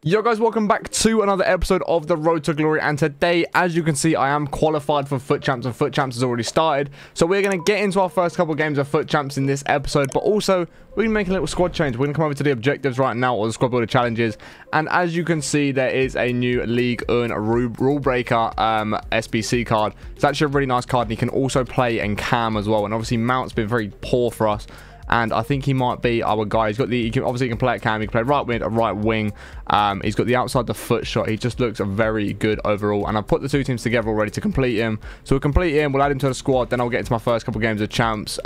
Yo guys, welcome back to another episode of the Road to Glory, and today, as you can see, I am qualified for FUT Champs, and FUT Champs has already started. So we're going to get into our first couple of games of FUT Champs in this episode, but also we're going to make a little squad change. We're going to come over to the objectives right now, or the squad builder challenges, and as you can see, there is a new League 1 rule breaker SBC card. It's actually a really nice card, and you can also play and cam as well, and obviously Mount's been very poor for us. And I think he might be our guy. He's got the, obviously he can play at cam, he can play right mid, right wing. He's got the outside the foot shot. He just looks very good overall. And I've put the two teams together already to complete him. So we'll complete him, we'll add him to the squad, then I'll get into my first couple games of champs.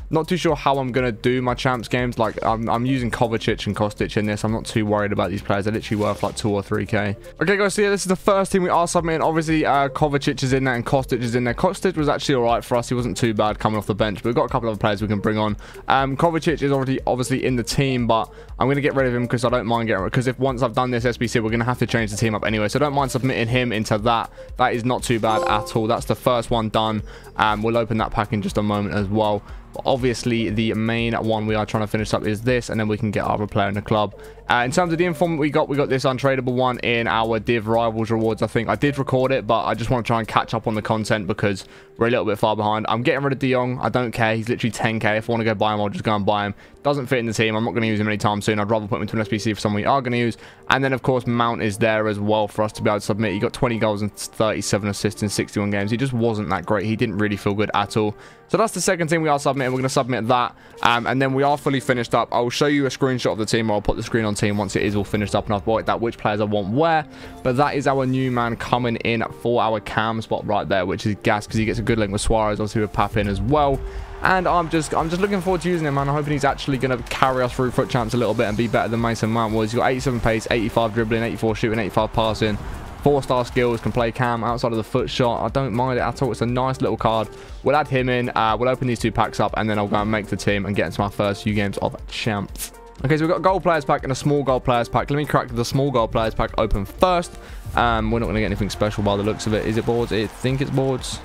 Not too sure how I'm going to do my champs games. Like, I'm using Kovacic and Kostic in this. I'm not too worried about these players. They're literally worth like 2 or 3k. Okay, guys, so yeah, this is the first team we are submitting. Obviously, Kovacic is in there and Kostic is in there. Kostic was actually all right for us. He wasn't too bad coming off the bench, but we've got a couple of players we can bring on. Kovacic is already obviously in the team, but I'm going to get rid of him because I don't mind getting rid, because if once I've done this SBC, we're going to have to change the team up anyway. So I don't mind submitting him into that. That is not too bad at all. That's the first one done. We'll open that pack in just a moment as well. But obviously, the main one we are trying to finish up is this, and then we can get our other player in the club. In terms of the informant we got this untradeable one in our Div Rivals rewards. I think I did record it, but I just want to try and catch up on the content because we're a little bit far behind. I'm getting rid of De Jong. I don't care. He's literally 10k. If I want to go buy him, I'll just go and buy him. Doesn't fit in the team. I'm not going to use him anytime soon. I'd rather put him into an SBC for someone we are going to use. And then, of course, Mount is there as well for us to be able to submit. He got 20 goals and 37 assists in 61 games. He just wasn't that great. He didn't really feel good at all. So that's the second team we are submitting. We're going to submit that. And then we are fully finished up. I'll show you a screenshot of the team, or I'll put the screen on team once it is all finished up and I've worked out which players I want where. But that is our new man coming in for our cam spot right there, which is gas because he gets a good link with Suarez, obviously with Papin as well. And I'm just looking forward to using him, man. I'm hoping he's actually going to carry us through FUT Champs a little bit and be better than Mason Mount was. He's got 87 pace, 85 dribbling, 84 shooting, 85 passing, 4-star skills, can play cam outside of the foot shot. I don't mind it at all. It's a nice little card. We'll add him in. We'll open these two packs up, and then I'll go and make the team and get into my first few games of champs. Okay, so we've got a gold players pack and a small gold players pack. Let me crack the small gold players pack open first. We're not going to get anything special by the looks of it. Is it boards? I think it's boards.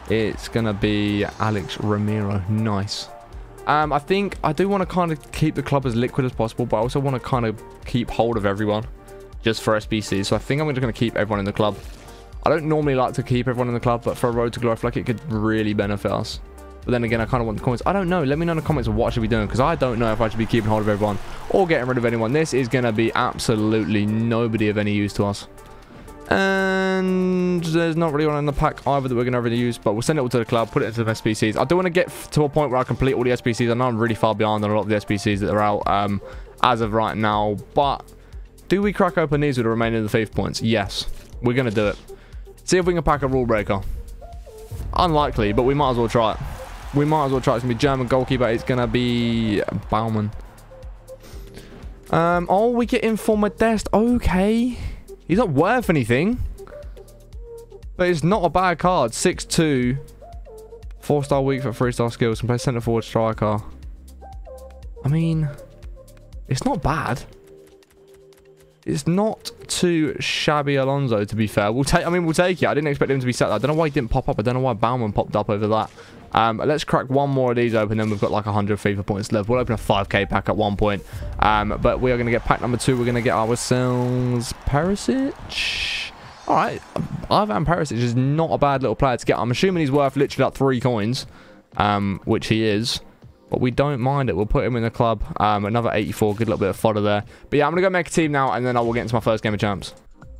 It's going to be Alex Ramiro. Nice. I think I do want to kind of keep the club as liquid as possible, but I also want to kind of keep hold of everyone just for SBC. So I think I'm just going to keep everyone in the club. I don't normally like to keep everyone in the club, but for a Road to Glory, I feel like it could really benefit us. But then again, I kind of want the comments. I don't know. Let me know in the comments of what I should be doing, because I don't know if I should be keeping hold of everyone or getting rid of anyone. This is going to be absolutely nobody of any use to us. And there's not really one in the pack either that we're going to really use, but we'll send it all to the club, put it into the SBCs. I do want to get to a point where I complete all the SBCs. I know I'm really far behind on a lot of the SBCs that are out as of right now, but do we crack open these with the remaining of the FIFA points? Yes, we're going to do it. See if we can pack a rule breaker. Unlikely, but we might as well try it. We might as well try it. It's going to be German goalkeeper. It's going to be Baumann. Oh, we get in for Modest. Okay. He's not worth anything. But it's not a bad card. 6'2". 4-star weak for 3-star skills. Can play centre forward striker. I mean, it's not bad. It's not too shabby, Alonso, to be fair. We'll take it. I didn't expect him to be set there. I don't know why he didn't pop up. I don't know why Baumann popped up over that. Let's crack one more of these open, then we've got like 100 FIFA points left. We'll open a 5k pack at one point. But we are going to get pack number 2. We're going to get ourselves Perisic. Alright, Ivan Perisic is not a bad little player to get. I'm assuming he's worth literally like 3 coins, which he is. But we don't mind it. We'll put him in the club. Another 84. Good little bit of fodder there. But yeah, I'm going to go make a team now, and then I will get into my first game of champs.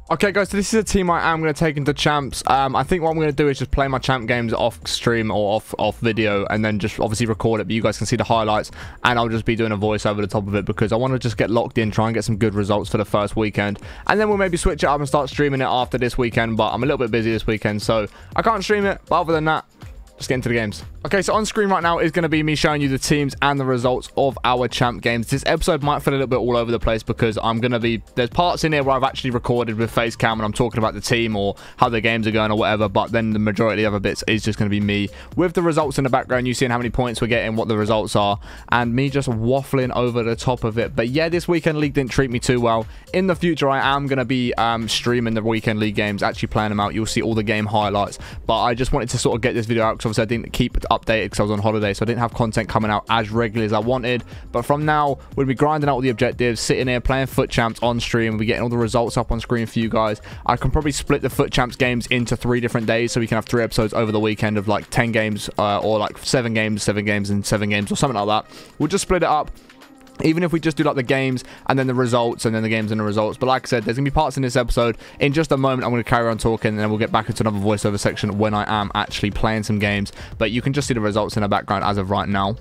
Okay, guys, so this is a team I am going to take into champs. I think what I'm going to do is just play my champ games off stream or off video, and then just obviously record it, but you guys can see the highlights, and I'll just be doing a voice over the top of it because I want to just get locked in, try and get some good results for the first weekend, and then we'll maybe switch it up and start streaming it after this weekend, but I'm a little bit busy this weekend, so I can't stream it, but other than that, let's get into the games. Okay, so on screen right now is going to be me showing you the teams and the results of our champ games. This episode might feel a little bit all over the place because there's parts in here where I've actually recorded with face cam and I'm talking about the team or how the games are going or whatever, but then the majority of the other bits is just going to be me with the results in the background, you seeing how many points we're getting, what the results are, and me just waffling over the top of it. But yeah, this weekend league didn't treat me too well. In the future, I am going to be streaming the weekend league games, actually playing them out. You'll see all the game highlights, but I just wanted to sort of get this video out because obviously I didn't keep updated because I was on holiday, so I didn't have content coming out as regularly as I wanted. But from now, we'll be grinding out all the objectives, sitting here playing FUT Champs on stream. We'll be getting all the results up on screen for you guys. I can probably split the FUT Champs games into 3 different days, so we can have 3 episodes over the weekend of like 10 games or like 7 games, 7 games, and 7 games or something like that. We'll just split it up. Even if we just do like the games and then the results and then the games and the results. But like I said, there's going to be parts in this episode. In just a moment, I'm going to carry on talking and then we'll get back into another voiceover section when I am actually playing some games. But you can just see the results in the background as of right now.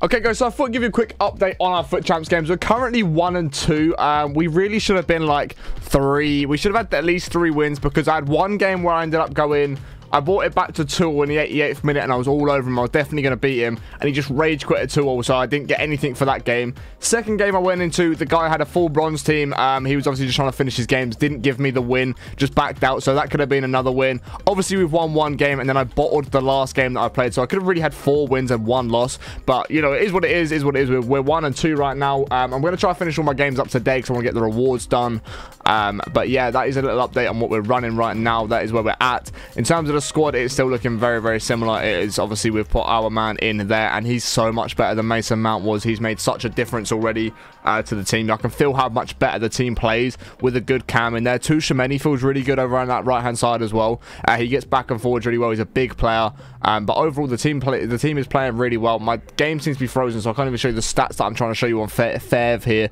Okay, guys, so I thought I'd give you a quick update on our FUT Champs games. We're currently 1 and 2. We really should have been like 3. We should have had at least 3 wins because I had one game where I ended up going... I brought it back to 2 in the 88th minute and I was all over him. I was definitely going to beat him. And he just rage quit at 2-0, so I didn't get anything for that game. Second game I went into, the guy had a full bronze team. He was obviously just trying to finish his games. Didn't give me the win. Just backed out, so that could have been another win. Obviously, we've won 1 game and then I bottled the last game that I played. So I could have really had 4 wins and 1 loss. But, you know, it is what it is what it is. We're 1 and 2 right now. I'm going to try to finish all my games up today because I want to get the rewards done. But yeah, that is a little update on what we're running right now. That is where we're at. In terms of the squad, it's still looking very, very similar. It is obviously we've put our man in there and he's so much better than Mason Mount was. He's made such a difference already to the team. I can feel how much better the team plays with a good cam in there. Tuchemeni feels really good over on that right hand side as well. He gets back and forwards really well. He's a big player. But overall the team is playing really well. My game seems to be frozen, so I can't even show you the stats that I'm trying to show you on Fev here,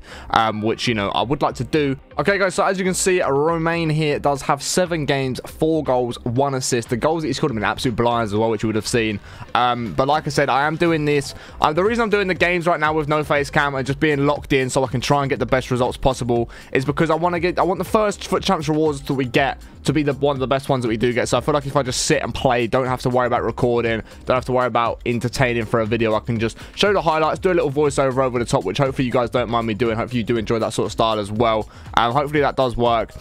which, you know, I would like to do. Okay, guys, so as you can see, Romain here does have 7 games, 4 goals, 1 assist. The goals that he scored have been absolute blinds as well, which you would have seen. But like I said, I am doing this. The reason I'm doing the games right now with no face cam and just being locked in so I can try and get the best results possible is because I want the first FUT Champs rewards that we get to be one of the best ones that we do get. So I feel like if I just sit and play, don't have to worry about recording, don't have to worry about entertaining for a video, I can just show the highlights, do a little voiceover over the top, which hopefully you guys don't mind me doing. Hopefully you do enjoy that sort of style as well. Hopefully that does work.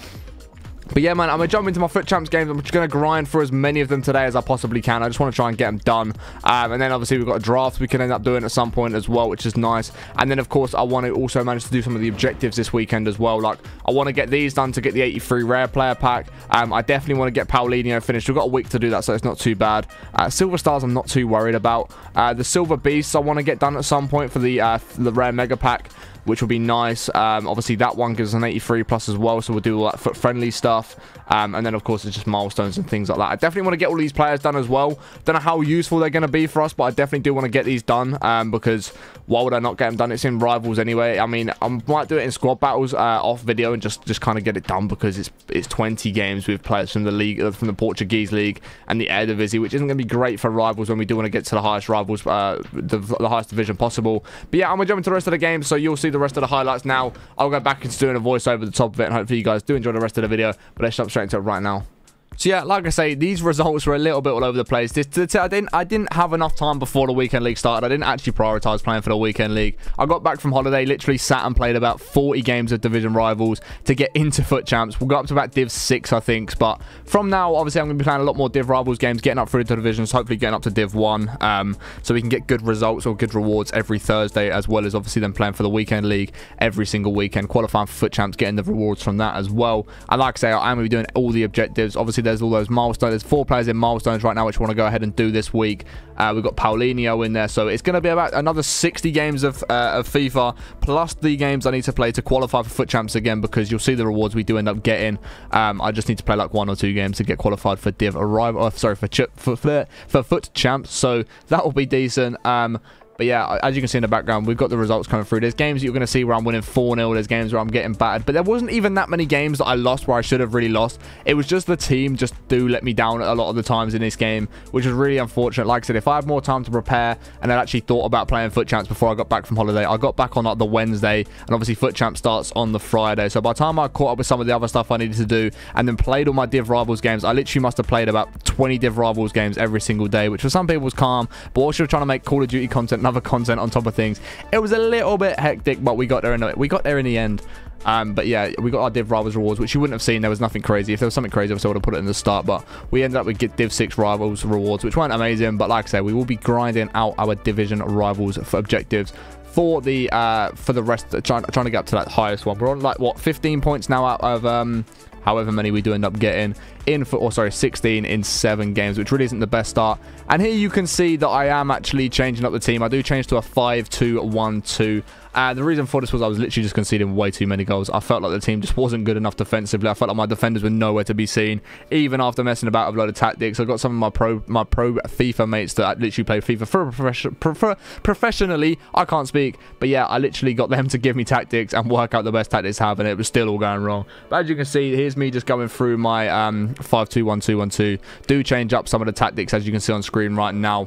But yeah, man, I'm going to jump into my FUT Champs games. I'm just going to grind for as many of them today as I possibly can. I just want to try and get them done. And then obviously we've got a draft we can end up doing at some point as well, which is nice. And then, of course, I want to also manage to do some of the objectives this weekend as well. Like, I want to get these done to get the 83 rare player pack. I definitely want to get Paulinho finished. We've got a week to do that, so it's not too bad. Silver Stars I'm not too worried about. The Silver Beasts I want to get done at some point for the rare mega pack, which will be nice. Obviously that one gives us an 83 plus as well, so we'll do all that FUT friendly stuff. And then of course it's just milestones and things like that. I definitely want to get all these players done as well. Don't know how useful they're going to be for us, but I definitely do want to get these done, because why would I not get them done? It's in rivals anyway. I mean, I might do it in squad battles off video and just kind of get it done, because it's 20 games with players from the league, from the Portuguese league and the Eredivisie, which isn't going to be great for rivals when we do want to get to the highest rivals, the highest division possible. But yeah, I'm going to jump into the rest of the game, so you'll see the rest of the highlights now. I'll go back into doing a voice over the top of it, and hopefully you guys do enjoy the rest of the video. But let's jump straight into it right now. So yeah, like I say, these results were a little bit all over the place. I didn't have enough time before the weekend league started. I didn't actually prioritize playing for the weekend league. I got back from holiday, literally sat and played about 40 games of division rivals to get into FUT Champs. We'll go up to about Div 6, I think. But from now, obviously, I'm going to be playing a lot more Div rivals games, getting up through the divisions, hopefully getting up to Div 1, so we can get good results or good rewards every Thursday, as well as obviously then playing for the weekend league every single weekend, qualifying for FUT Champs, getting the rewards from that as well. And like I say, I'm going to be doing all the objectives. Obviously, there's all those milestones. There's 4 players in milestones right now, which I want to go ahead and do this week. We've got Paulinho in there, so it's going to be about another 60 games of FIFA, plus the games I need to play to qualify for FUT Champs again, because you'll see the rewards we do end up getting. I just need to play like 1 or 2 games to get qualified for Div Arrival. Sorry, for FUT Champs, so that will be decent. But yeah, as you can see in the background, we've got the results coming through. There's games that you're going to see where I'm winning 4-0. There's games where I'm getting battered. But there wasn't even that many games that I lost where I should have really lost. It was just the team just do let me down a lot of the times in this game, which is really unfortunate. Like I said, if I had more time to prepare and I'd actually thought about playing FUT Champs before I got back from holiday, I got back on like the Wednesday, and obviously FUT Champs starts on the Friday. So by the time I caught up with some of the other stuff I needed to do and then played all my Div Rivals games, I literally must have played about 20 Div Rivals games every single day, which for some people was calm. But also trying to make Call of Duty content and other content on top of things, it was a little bit hectic, but we got there in the end. But yeah, we got our Div Rivals rewards, which you wouldn't have seen. There was nothing crazy. If there was something crazy, I would have put it in the start, but we ended up with Div 6 Rivals rewards, which weren't amazing. But like I said, we will be grinding out our division rivals for objectives for the rest, trying to get up to that highest one. We're on like what, 15 points now out of however many we do end up getting in, 16 in 7 games, which really isn't the best start. And here you can see that I am actually changing up the team. I do change to a 5-2-1-2. The reason for this was I was literally just conceding way too many goals. I felt like the team just wasn't good enough defensively. I felt like my defenders were nowhere to be seen, even after messing about with a load of tactics. I got some of my pro FIFA mates that literally play FIFA professionally. I can't speak, but yeah, I literally got them to give me tactics and work out the best tactics to have, and it was still all going wrong. But as you can see, here's me just going through my 5-2-1-2-1-2. Do change up some of the tactics, as you can see on screen right now.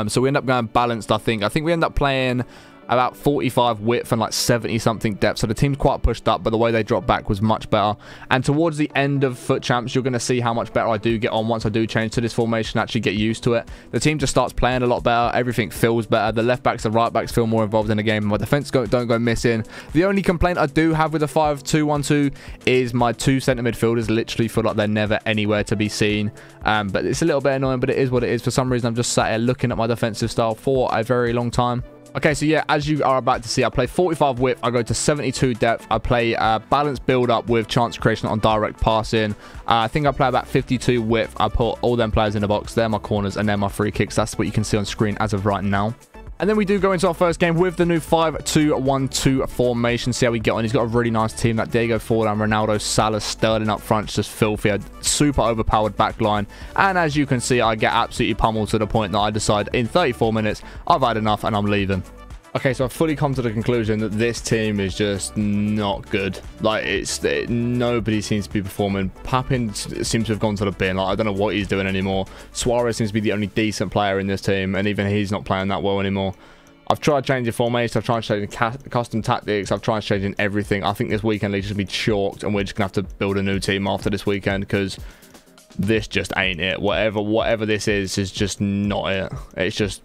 So we end up going balanced, I think. I think we end up playing about 45 width and like 70 something depth, so the team's quite pushed up, but the way they dropped back was much better. And towards the end of FUT Champs, you're going to see how much better I do get on once I do change to this formation, actually get used to it. The team just starts playing a lot better, everything feels better, the left backs and right backs feel more involved in the game, my defense don't go missing. The only complaint I do have with the 5-2-1-2 is my 2 centre midfielders literally feel like they're never anywhere to be seen. But it's a little bit annoying, but it is what it is. For some reason, I'm just sat here looking at my defensive style for a very long time. Okay, so yeah, as you are about to see, I play 45 width, I go to 72 depth, I play balanced build-up with chance creation on direct passing. I think I play about 52 width, I put all them players in the box, they're my corners, and they're my free kicks. That's what you can see on screen as of right now. And then we do go into our first game with the new 5-2-1-2 formation. See how we get on. He's got a really nice team. That Diego Forlan, Ronaldo, Salah, Sterling up front, just filthy. A super overpowered back line. And as you can see, I get absolutely pummeled to the point that I decide in 34 minutes, I've had enough and I'm leaving. Okay, so I've fully come to the conclusion that this team is just not good. Like, nobody seems to be performing. Papin seems to have gone to the bin. Like, I don't know what he's doing anymore. Suarez seems to be the only decent player in this team, and even he's not playing that well anymore. I've tried changing formation, I've tried changing custom tactics, I've tried changing everything. I think this weekend league should be chalked, and we're just going to have to build a new team after this weekend, because this just ain't it. Whatever this is just not it. It's just...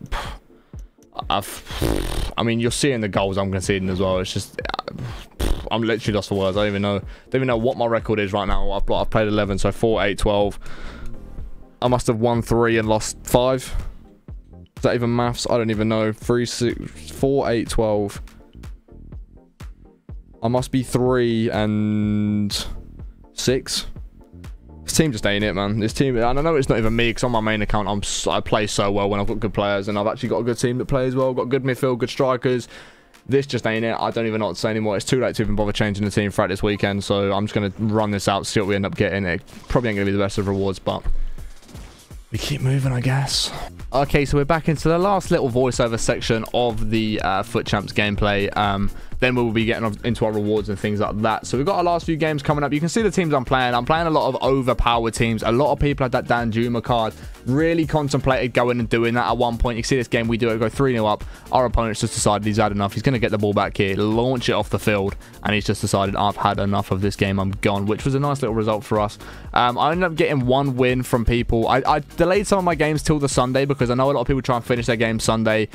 I mean, you're seeing the goals I'm conceding as well. It's just, I'm literally lost for words. I don't even know what my record is right now. I've played 11, so 4, 8, 12. I must have won 3 and lost 5. Is that even maths? I don't even know. 3, 6, 4, 8, 12. I must be 3 and 6. This team just ain't it, man. This team, and I know it's not even me, because on my main account, I play so well when I've got good players, and I've actually got a good team that plays well, got good midfield, good strikers. This just ain't it. I don't even know what to say anymore. It's too late to even bother changing the team throughout this weekend, so I'm just going to run this out, see what we end up getting. It probably ain't going to be the best of rewards, but we keep moving, I guess. Okay, so we're back into the last little voiceover section of the FUT Champs gameplay. Then we'll be getting into our rewards and things like that. So we've got our last few games coming up. You can see the teams I'm playing. I'm playing a lot of overpowered teams. A lot of people had that Dan Juma card. Really contemplated going and doing that at one point. You can see this game we do it, go 3-0 up. Our opponent's just decided he's had enough. He's going to get the ball back here, launch it off the field, and he's just decided, I've had enough of this game, I'm gone, which was a nice little result for us. I ended up getting 1 win from people. I delayed some of my games till the Sunday, because I know a lot of people try and finish their games Sunday.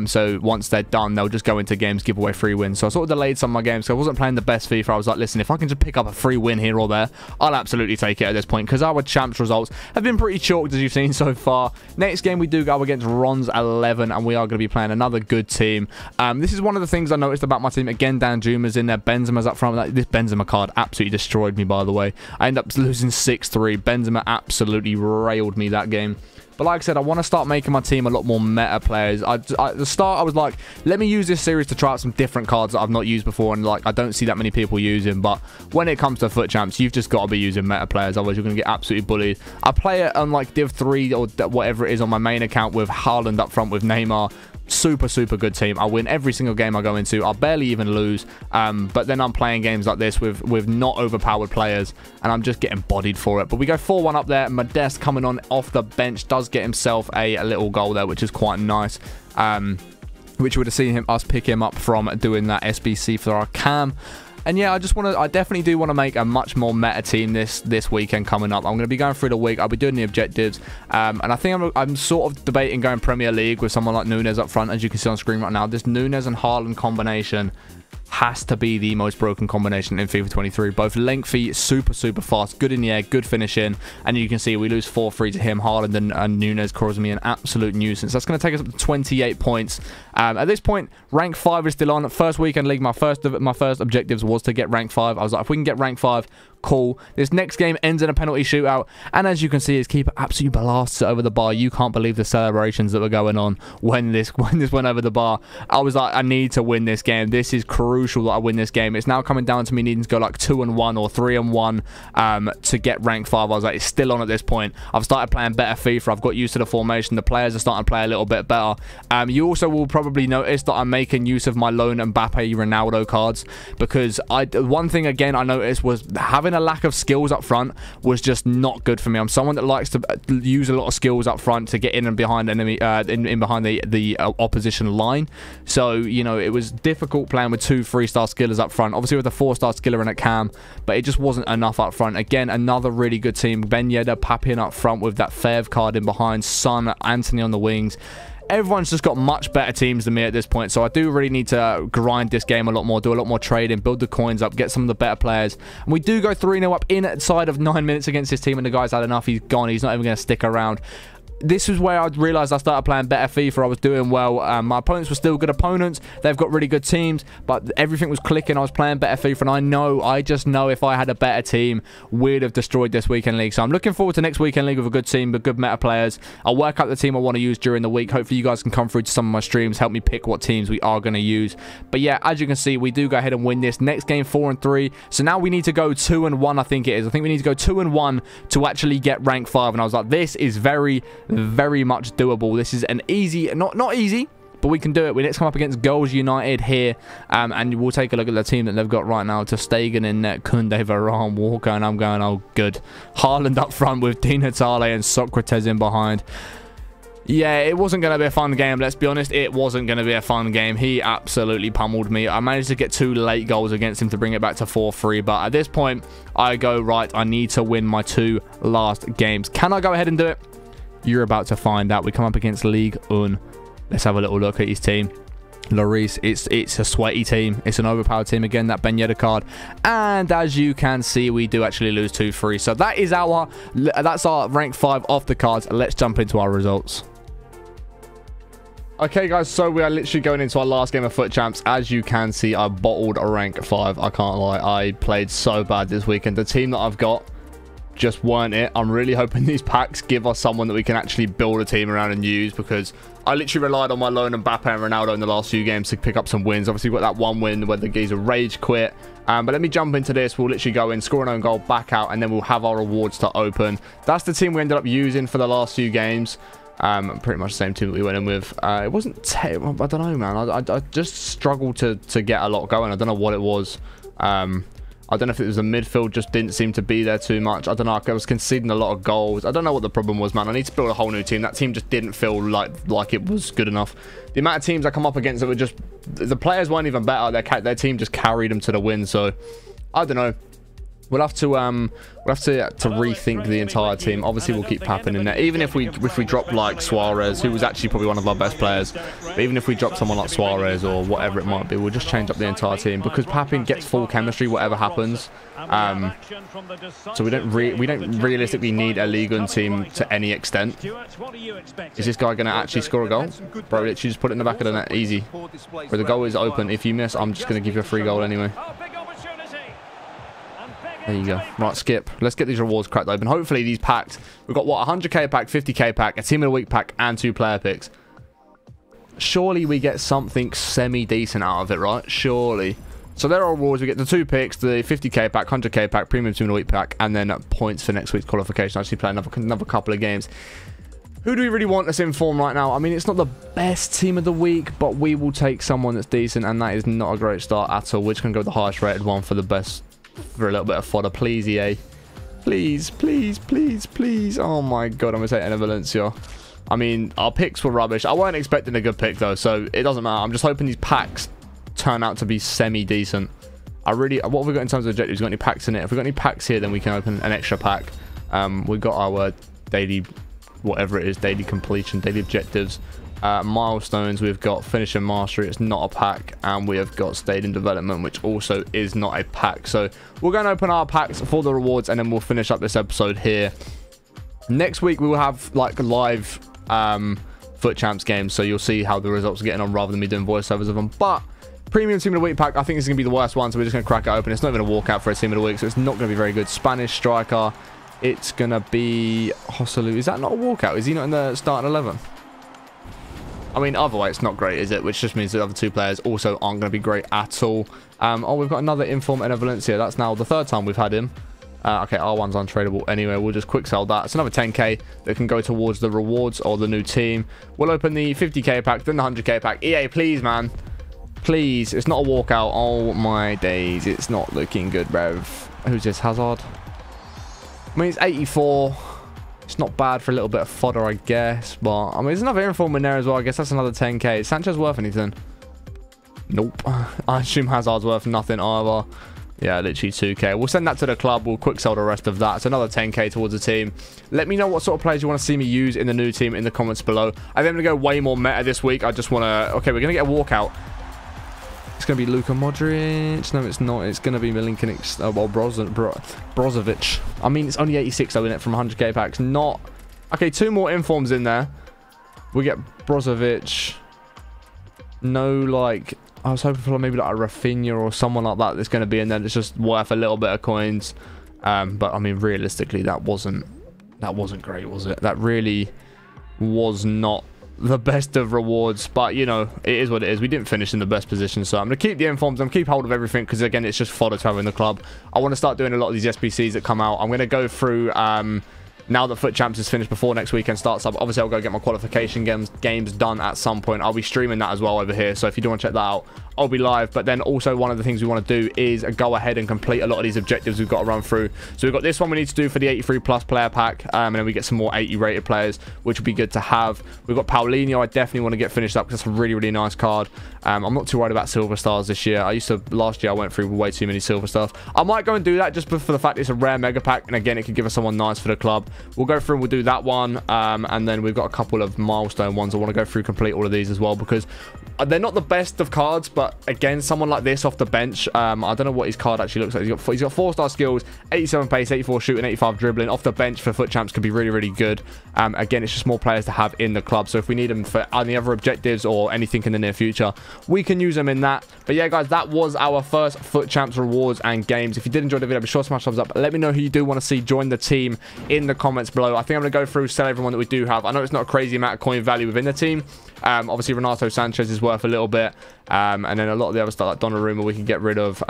So once they're done, they'll just go into games, give away free wins. So I sort of delayed some of my games, so I wasn't playing the best FIFA. I was like, listen, if I can just pick up a free win here or there, I'll absolutely take it at this point, because our champs results have been pretty chalked, as you've seen so far. Next game we do go against Ron's 11, and we are going to be playing another good team. This is one of the things I noticed about my team. Again, Dan Juma's in there, Benzema's up front. This Benzema card absolutely destroyed me, by the way. I ended up losing 6-3. Benzema absolutely railed me that game. But like I said, I want to start making my team a lot more meta players. At the start, I was like, let me use this series to try out some different cards that I've not used before, and like I don't see that many people using. But when it comes to FUT Champs, you've just got to be using meta players, otherwise you're going to get absolutely bullied. I play it on like Div 3 or whatever it is on my main account with Haaland up front with Neymar. Super good team. I win every single game I go into. I barely even lose. But then I'm playing games like this with not overpowered players, and I'm just getting bodied for it. But we go 4-1 up there. Modeste coming on off the bench does get himself a little goal there, which is quite nice. Which would have seen us pick him up from doing that SBC for our cam. And yeah, I definitely do want to make a much more meta team this weekend coming up. I'm going to be going through the week. I'll be doing the objectives. And I think I'm sort of debating going Premier League with someone like Nunes up front. As you can see on screen right now, this Nunes and Haaland combination has to be the most broken combination in FIFA 23. Both lengthy, super fast, good in the air, good finishing. And you can see we lose 4-3 to him. Haaland and Nunes causing me an absolute nuisance. That's going to take us up to 28 points. At this point, rank 5 is still on. First weekend league, my first objectives was to get rank 5. I was like, if we can get rank 5, cool. This next game ends in a penalty shootout, and as you can see, his keeper absolutely blasts it over the bar. You can't believe the celebrations that were going on when this went over the bar. I was like, I need to win this game. This is crucial that I win this game. It's now coming down to me needing to go like 2-1 or 3-1 to get rank 5. I was like, it's still on at this point. I've started playing better FIFA. I've got used to the formation. The players are starting to play a little bit better. You also will probably notice that I'm making use of my loan Mbappe Ronaldo cards, because one thing again I noticed was having a lack of skills up front was just not good for me. I'm someone that likes to use a lot of skills up front to get in and behind enemy in behind the opposition line. So you know, it was difficult playing with 2 3-star skillers up front, obviously with a 4-star skiller and a cam, but it just wasn't enough up front. Again, another really good team. Ben Yedder, Papin up front with that Fev card in behind, Son, Anthony on the wings. Everyone's just got much better teams than me at this point, so I do really need to grind this game a lot more, do a lot more trading, build the coins up, get some of the better players. And we do go 3-0 up inside of 9 minutes against this team, and the guy's had enough. He's gone. He's not even going to stick around. This is where I realised I started playing better FIFA. I was doing well. My opponents were still good opponents. They've got really good teams, but everything was clicking. I was playing better FIFA, and I just know if I had a better team, we'd have destroyed this weekend league. So I'm looking forward to next weekend league with a good team, with good meta players. I'll work out the team I want to use during the week. Hopefully you guys can come through to some of my streams, help me pick what teams we are going to use. But yeah, as you can see, we do go ahead and win this. Next game 4-3. So now we need to go 2-1, I think it is. I think we need to go 2-1 to actually get rank 5. And I was like, this is very, very much doable. This is an easy, not easy, but we can do it. We next come up against Goals United here, and we'll take a look at the team that they've got right now. To Stegen in net, Kunde, Varane, Walker, and I'm going, oh good. Haaland up front with Di Natale and Socrates in behind. Yeah, it wasn't going to be a fun game. Let's be honest, it wasn't going to be a fun game. He absolutely pummeled me. I managed to get 2 late goals against him to bring it back to 4-3, but at this point, I go, right, I need to win my 2 last games. Can I go ahead and do it? You're about to find out. We come up against Ligue 1. Let's have a little look at his team. Lloris, it's a sweaty team. It's an overpowered team again, that Ben Yedder card. And as you can see, we do actually lose 2-3. So that's our rank 5 off the cards. Let's jump into our results. Okay, guys, so we are literally going into our last game of FUT Champs. As you can see, I bottled a rank 5. I can't lie. I played so bad this weekend. The team that I've got just weren't it. I'm really hoping these packs give us someone that we can actually build a team around and use, because I literally relied on my loan and Mbappe and Ronaldo in the last few games to pick up some wins. Obviously, we've got that 1 win where the geezer rage quit. But let me jump into this. We'll literally go in, score an own goal, back out, and then we'll have our rewards to open. That's the team we ended up using for the last few games. Pretty much the same team that we went in with. It wasn't terrible. I don't know, man. I just struggled to get a lot going. I don't know what it was. I don't know if it was the midfield just didn't seem to be there too much. I don't know. I was conceding a lot of goals. I don't know what the problem was, man. I need to build a whole new team. That team just didn't feel like it was good enough. The amount of teams I come up against that were just... The players weren't even better. Their team just carried them to the win. So, I don't know. We'll have to rethink the entire team. Obviously, we'll keep Papin in there. Even if we drop like Suarez, who was actually probably one of our best players, but even if we drop someone like Suarez or whatever it might be, we'll just change up the entire team, because Papin gets full chemistry whatever happens. So we don't realistically need a Ligue 1 team to any extent. Is this guy going to actually score a goal? Bro, literally just put it in the back of the net, easy. Where the goal is open. If you miss, I'm just going to give you a free goal anyway. There you go. Right, skip. Let's get these rewards cracked open. Hopefully these packs. We've got, what, 100k pack, 50k pack, a team of the week pack, and 2 player picks. Surely we get something semi-decent out of it, right? Surely. So there are rewards. We get the 2 picks, the 50k pack, 100k pack, premium team of the week pack, and then points for next week's qualification. Actually play another couple of games. Who do we really want that's in form right now? I mean, it's not the best team of the week, but we will take someone that's decent, and that is not a great start at all. We're just going to go with the highest rated one for the best... For a little bit of fodder, please, EA. Please, please, please, please. Oh my god, I'm going to take Enner Valencia. I mean, our picks were rubbish. I weren't expecting a good pick, though, so it doesn't matter. I'm just hoping these packs turn out to be semi-decent. What have we got in terms of objectives? Got any packs in it? If we've got any packs here, then we can open an extra pack. We've got our daily, whatever it is, daily completion, daily objectives. Milestones, we've got finishing mastery, it's not a pack, and we have got stayed in development, which also is not a pack. So we're going to open our packs for the rewards, and then we'll finish up this episode here. Next week we will have like live FUT Champs games, so you'll see how the results are getting on rather than me doing voiceovers of them. But Premium Team of the Week pack. I think this is going to be the worst one, so we're just going to crack it open. It's not even a walkout for a Team of the Week, so it's not going to be very good. Spanish striker. It's going to be Joselu. Is that not a walkout? Is he not in the starting 11? I mean, either way, it's not great, is it? Which just means the other two players also aren't going to be great at all. Oh, we've got another Inform Ener Valencia. That's now the third time we've had him. Okay, R1's untradeable anyway. We'll just quick sell that. It's another 10k that can go towards the rewards or the new team. We'll open the 50k pack, then the 100k pack. EA, please, man. Please. It's not a walkout. Oh, my days. It's not looking good, bruv. Who's this? Hazard? I mean, it's 84. It's not bad for a little bit of fodder, I guess. But, I mean, there's another Inform in there as well. I guess that's another 10k. Is Sanchez worth anything? Nope. I assume Hazard's worth nothing either. Yeah, literally 2k. We'll send that to the club. We'll quick sell the rest of that. It's another 10k towards the team. Let me know what sort of players you want to see me use in the new team in the comments below. I think I'm going to go way more meta this week. I just want to... Okay, we're going to get a walkout. It's going to be Luka Modric. No, it's not. It's going to be Milinkovic. Oh, well, Brozovic. I mean, it's only 86 though, isn't it, from 100k packs. Not... Okay, 2 more informs in there. We get Brozovic. No, like... I was hoping for maybe like a Rafinha or someone like that that's going to be in there that's just worth a little bit of coins. But, I mean, realistically, that wasn't great, was it? That really was not the best of rewards. But, you know, it is what it is. We didn't finish in the best position. So, I'm going to keep the informs. I'm going to keep hold of everything because, again, it's just fodder to have in the club. I want to start doing a lot of these SBCs that come out. I'm going to go through... now that FUT Champs is finished before next weekend starts up, obviously I'll go get my qualification games done at some point. I'll be streaming that as well over here, so if you do want to check that out, I'll be live. But then also one of the things we want to do is go ahead and complete a lot of these objectives we've got to run through. So we've got this one we need to do for the 83 plus player pack, and then we get some more 80 rated players, which would be good to have. We've got Paulinho. I definitely want to get finished up because that's a really, really nice card. I'm not too worried about silver stars this year. Last year I went through way too many silver stars. I might go and do that just for the fact it's a rare mega pack, and again, it could give us someone nice for the club. We'll go through and we'll do that one, and then we've got a couple of milestone ones. I want to go through, complete all of these as well, because they're not the best of cards, but again, someone like this off the bench, I don't know what his card actually looks like. He's got 4-star skills, 87 pace, 84 shooting, 85 dribbling. Off the bench for FUT Champs could be really, really good. Again, it's just more players to have in the club, so if we need them for any other objectives or anything in the near future, we can use them in that. But yeah, guys, that was our first FUT Champs rewards and games. If you did enjoy the video, be sure to smash thumbs up. Let me know who you do want to see join the team in the comments below. I think I'm going to go through, sell everyone that we do have. I know it's not a crazy amount of coin value within the team. Obviously, Renato Sanchez is worth a little bit. And then a lot of the other stuff like Donnarumma we can get rid of.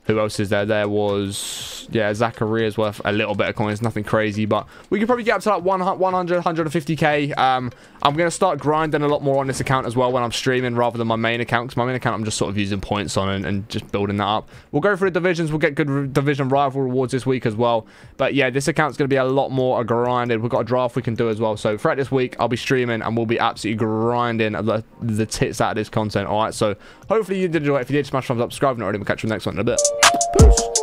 Who else is there? There was, yeah, Zacharia's worth a little bit of coins, nothing crazy, but we could probably get up to like 100, 150k. I'm going to start grinding a lot more on this account as well when I'm streaming rather than my main account, because my main account I'm just sort of using points on and just building that up. We'll go through the divisions. We'll get good division rival rewards this week as well. But yeah, this account's going to be a lot more grinded. We've got a draft we can do as well. So throughout this week, I'll be streaming and we'll be absolutely grinding the tits out of this content. All right, so hopefully you did enjoy it. If you did, smash thumbs up, subscribe, and already. We'll catch you in the next one in a bit. Peace.